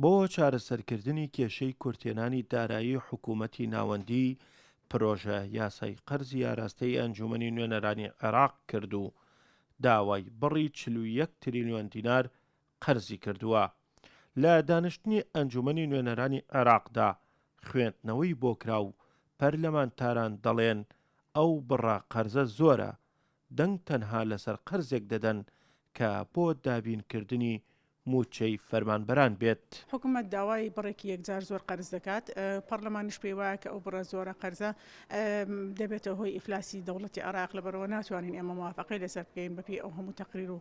بۆ چارەسەرکردنی کێشەی کورتێنانی دارایی حکوومەتی ناوەندی پرۆژە یاسای قەرزی ئاراستەی ئەنجومەنی نوێنەرانی عێراق کرد و داوای بڕی 41 تریلیۆن دینار قەرزی کردووە. لە دانیشتنی ئەنجومەنی نوێنەرانی عێراقدا خوێندنەوەی بۆ کرا و پەرلەمانتاران دەڵێن ئەو بڕە قەرزە زۆرە، دەنگ تەنها لەسەر قەرزێک دەدەن کە بۆ دابینکردنی موچەی فەرمانبەران بێت. حکوومەت داوای بڕێکی یەکجار زۆر قەرز دەکات، پەرلەمانیش پێی وایە کە ئەو بڕە زۆرە قەرزە دەبێتەوە هۆی ئیفلاسی دەوڵەتی عێراق، لەبەرەوە ناتوانین ئێمە موافقەی لەسەر بکەین بەپێی ئەو هەموو تەقریر و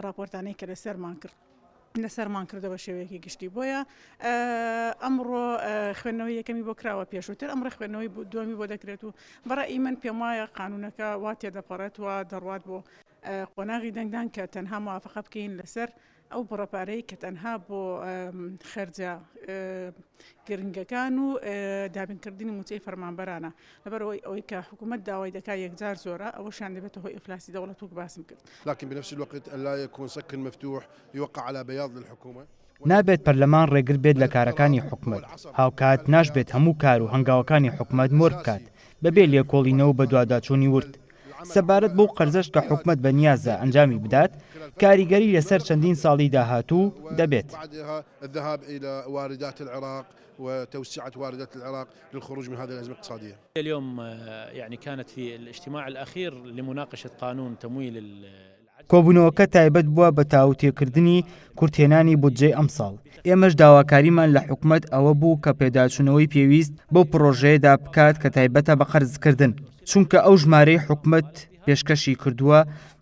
راپۆرتانەی کە لەسەرمان کردەوە شێوەیەکی گشتی. بۆیە ئەمڕۆ خوێندنەوەی یەکەمی بۆ کراوە پێشووتر، ئەمڕۆ خوێندنەوەی دووەمی بۆ دەکرێت و بەڕای من پێم وایە قانونەکە وا تێدەپەڕێت و دەڕوات بۆ قۆناغی دەنگدان کە تەنها موافقە بکەین لەسەر ئەو بڕەپارەی کە تەنها بۆ خەرجە گرنگەکان و دابینکردنی موچەی فەرمانبەرانە، لەبەرەوەی ئەوەی کە حکوومەت داوای دەکات یەکجار زۆرە، ئەوەشان دەبێتە هۆی ئیفلاسی دەوڵەت و باسم کرد. لكن بنفس الوقت لا يكون سك مفتوح يوقع على بياض للحكومة. نابێت پەرلەمان ڕێگر بێت لە کارەکانی حکوومەت، هاوکات ناشبێت هەموو کار و هەنگاوەکانی حکوومەت مۆر بکات بەبێ لێکۆڵینەوە بە دواداچوونی ورد. سەبارەت بۆ قەرزەش کە حکوومەت بە نیازە ئەنجامی بدات، کاریگەری لەسەر چەندین ساڵی داهاتوو دەبێت. الذهاب إلى واردات العراق وتوسعة واردات العراق للخروج من هذه الأزمة الاقتصادية. اليوم يعني كانت في الاجتماع الأخير لمناقشة قانون تمويل کۆبوونەوەکە تایبەت بووە بە تاوتێکردنی کورتێنانی بودجێ ئەمساڵ. ئێمەش داواکاریمان لە حکوومەت ئەوە بوو کە پێداچوونەوەی پێویست بۆ پرۆژەیەدا بکات کە تایبەتە بە قەرزکردن، چونکە ئەو ژمارەی حکوومەت پێشکەشی کردووە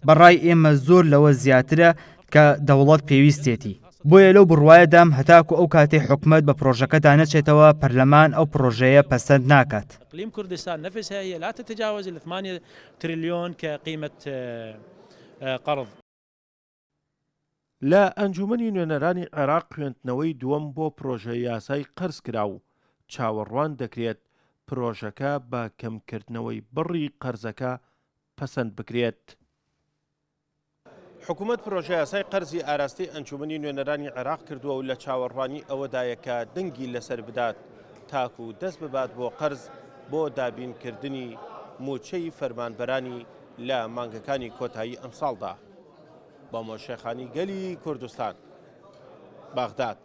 بەڕای ئێمە زۆر لەوە زیاترە کە دەوڵەت پێویستێتی. بۆیە لەو بڕوایەدام هەتاکو ئەو کاتەی حکوومەت بە پرۆژەکەدا نەچێتەوە پەرلەمان ئەو پرۆژەیە پەسەند ناکات. إقليم كردستان نفسها هي لا تتجاوز 8 تريليون كقيمة قرض. لە ئەنجومەنی نوێنەرانی عێراق خوێندنەوەی دووەم بۆ پرۆژە یاسای قەرز کرا و چاوەڕوان دەکرێت پرۆژەکە بە کەمکردنەوەی بڕی قەرزەکە پەسەند بکرێت. حکوومەت پرۆژە یاسای قەرزی ئاراستەی ئەنجومەنی نوێنەرانی عێراق کردووە و لە چاوەڕوانی ئەوەدایە کە دەنگی لەسەر بدات تاکو و دەست ببات بۆ قەرز بۆ دابینکردنی موچەی فەرمانبەرانی لە مانگەکانی کۆتایی ئەمساڵدا. بە مۆشێخانی گەلی کوردستان، باغداد.